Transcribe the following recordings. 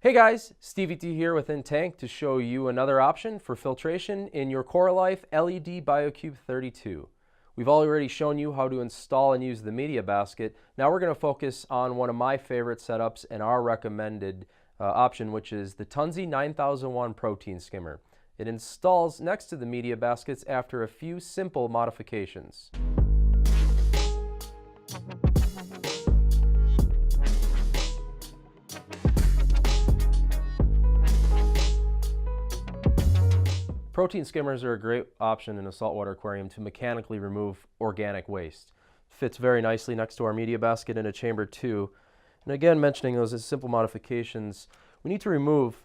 Hey guys, Stevie T here with inTank to show you another option for filtration in your Coralife LED BioCube 32. We've already shown you how to install and use the Media Basket. Now we're going to focus on one of my favorite setups and our recommended option, which is the Tunze 9001 protein skimmer. It installs next to the Media Baskets after a few simple modifications. Protein skimmers are a great option in a saltwater aquarium to mechanically remove organic waste. Fits very nicely next to our Media Basket in a chamber 2. And again, mentioning those as simple modifications, we need to remove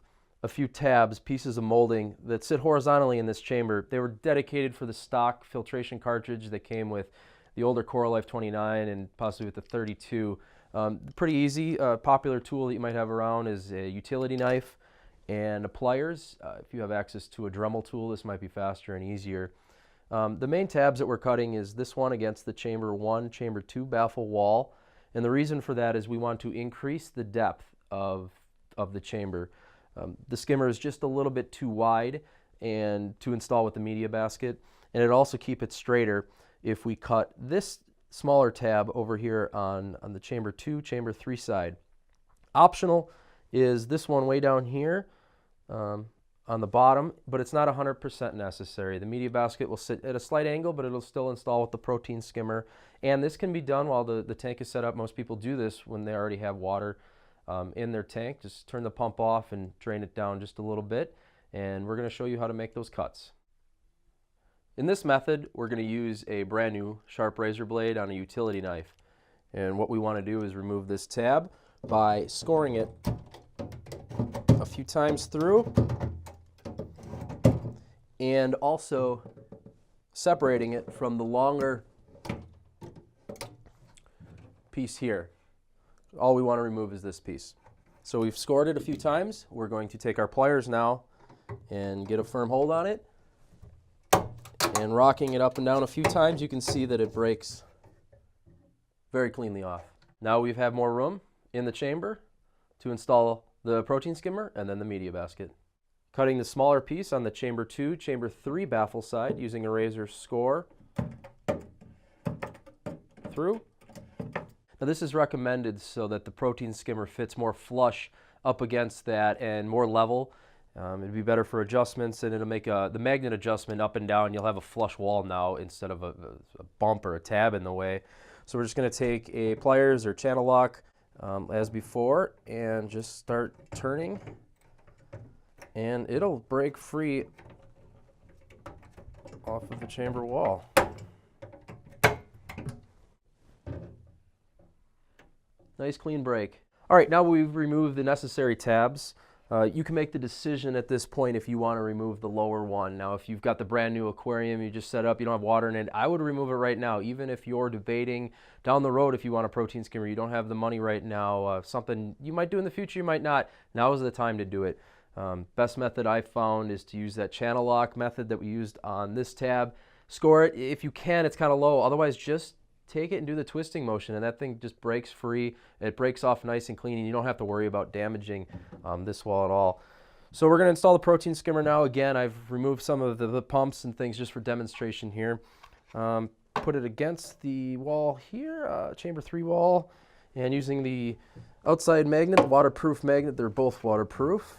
a few tabs, pieces of molding that sit horizontally in this chamber. They were dedicated for the stock filtration cartridge that came with the older Coralife 29 and possibly with the 32. Pretty easy. Popular tool that you might have around is a utility knife and pliers. If you have access to a Dremel tool, this might be faster and easier. The main tabs that we're cutting is this one against the chamber 1, chamber 2 baffle wall. And the reason for that is we want to increase the depth of the chamber. The skimmer is just a little bit too wide and to install with the Media Basket. And it'll also keep it straighter if we cut this smaller tab over here on the chamber 2, chamber 3 side. Optional is this one way down here on the bottom, but it's not 100% necessary. The Media Basket will sit at a slight angle, but it'll still install with the protein skimmer. And this can be done while the tank is set up. Most people do this when they already have water in their tank. Just turn the pump off and drain it down just a little bit. And we're going to show you how to make those cuts. In this method, we're going to use a brand new sharp razor blade on a utility knife. And what we want to do is remove this tab by scoring it a few times through and also separating it from the longer piece here. All we want to remove is this piece. So we've scored it a few times. We're going to take our pliers now and get a firm hold on it, and rocking it up and down a few times, you can see that it breaks very cleanly off. Now we have more room in the chamber to install the protein skimmer and then the Media Basket. Cutting the smaller piece on the chamber 2, chamber 3 baffle side using a razor score through. Now this is recommended so that the protein skimmer fits more flush up against that and more level. It'd be better for adjustments, and it'll make the magnet adjustment up and down. You'll have a flush wall now instead of a bump or a tab in the way. So we're just going to take a pliers or channel lock as before and just start turning, and it'll break free off of the chamber wall. Nice clean break. All right, now we've removed the necessary tabs. You can make the decision at this point if you want to remove the lower one. Now, if you've got the brand new aquarium you just set up, you don't have water in it, I would remove it right now. Even if you're debating down the road if you want a protein skimmer, you don't have the money right now, something you might do in the future, you might not. Now is the time to do it. Best method I've found is to use that channel lock method that we used on this tab. Score it. If you can, it's kind of low. Otherwise, just take it and do the twisting motion, and that thing just breaks free. It breaks off nice and clean, and you don't have to worry about damaging this wall at all. So we're going to install the protein skimmer now. Again, I've removed some of the pumps and things just for demonstration here. Put it against the wall here, chamber 3 wall, and using the outside magnet, the waterproof magnet, they're both waterproof.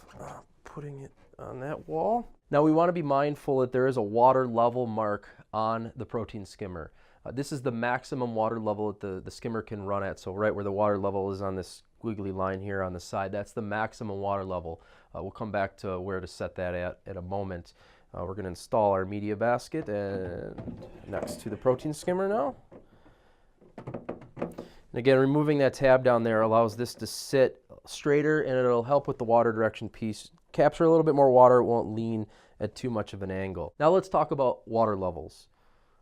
Putting it on that wall. Now we want to be mindful that there is a water level mark on the protein skimmer. This is the maximum water level that the skimmer can run at. So right where the water level is on this squiggly line here on the side, that's the maximum water level. We'll come back to where to set that at a moment. We're going to install our Media Basket and next to the protein skimmer now. And again, removing that tab down there allows this to sit straighter, and it'll help with the water direction piece. Capture a little bit more water, it won't lean at too much of an angle. Now let's talk about water levels.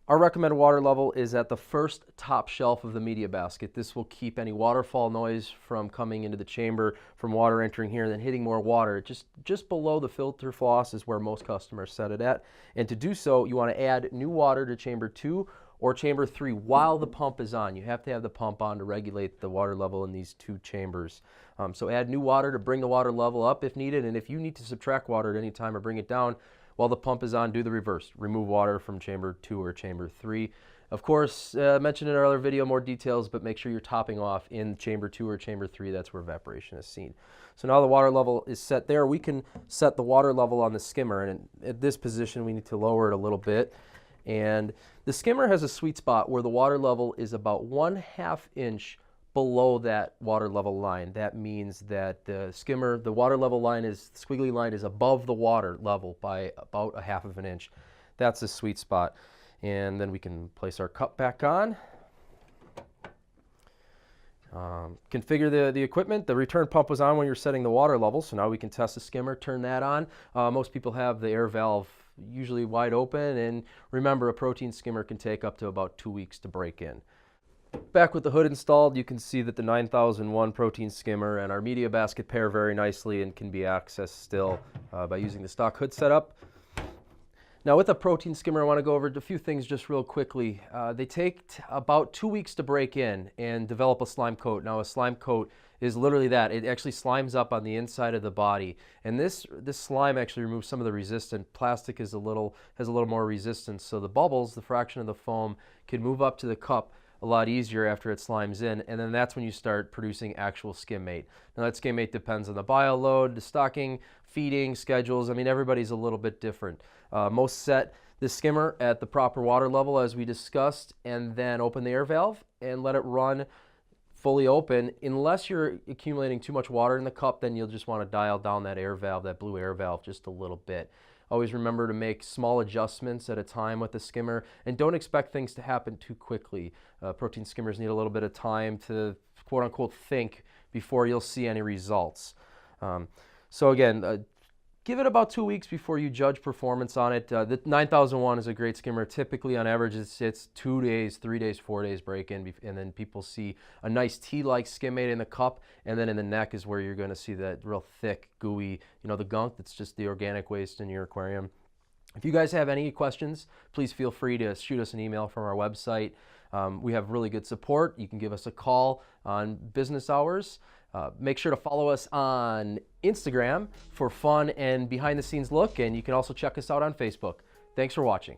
Our recommended water level is at the first top shelf of the Media Basket. This will keep any waterfall noise from coming into the chamber, from water entering here and then hitting more water. Just below the filter floss is where most customers set it at. And to do so, you want to add new water to chamber 2 or chamber 3 while the pump is on. You have to have the pump on to regulate the water level in these 2 chambers. So add new water to bring the water level up if needed, and if you need to subtract water at any time or bring it down while the pump is on, do the reverse. Remove water from chamber 2 or chamber 3. Of course, mentioned in our other video more details, but make sure you're topping off in chamber 2 or chamber 3. That's where evaporation is seen. So now the water level is set there. We can set the water level on the skimmer, and at this position we need to lower it a little bit. And the skimmer has a sweet spot where the water level is about 1/2 inch below that water level line. That means that the skimmer, the water level line is, the squiggly line is above the water level by about 1/2 inch. That's the sweet spot. And then we can place our cup back on. Configure the equipment. The return pump was on when you're setting the water level, so now we can test the skimmer, turn that on. Most people have the air valve usually wide open, and remember, a protein skimmer can take up to about 2 weeks to break in. Back with the hood installed, you can see that the 9001 protein skimmer and our media basket pair very nicely and can be accessed still by using the stock hood setup. Now with a protein skimmer, I want to go over a few things just real quickly. They take about 2 weeks to break in and develop a slime coat. Now a slime coat is literally that. It actually slimes up on the inside of the body. And this slime actually removes some of the resistance. Plastic has a little more resistance, so the bubbles, the fraction of the foam, can move up to the cup a lot easier after it slimes in, and then that's when you start producing actual skim mate. Now that skim mate depends on the bio load, the stocking, feeding, schedules. I mean, everybody's a little bit different. Most set the skimmer at the proper water level as we discussed, and then open the air valve and let it run fully open. Unless you're accumulating too much water in the cup, then you'll just want to dial down that air valve, that blue air valve, just a little bit. Always remember to make small adjustments at a time with the skimmer, and don't expect things to happen too quickly. Protein skimmers need a little bit of time to quote-unquote think before you'll see any results. So again, give it about 2 weeks before you judge performance on it. The 9001 is a great skimmer. Typically on average it's 2 days, 3 days, 4 days break in, and then people see a nice tea-like skim mate in the cup, and then in the neck is where you're going to see that real thick, gooey, the gunk that's just the organic waste in your aquarium. If you guys have any questions, please feel free to shoot us an email from our website. We have really good support. You can give us a call on business hours. Make sure to follow us on Instagram for fun and behind the scenes look, and you can also check us out on Facebook. Thanks for watching.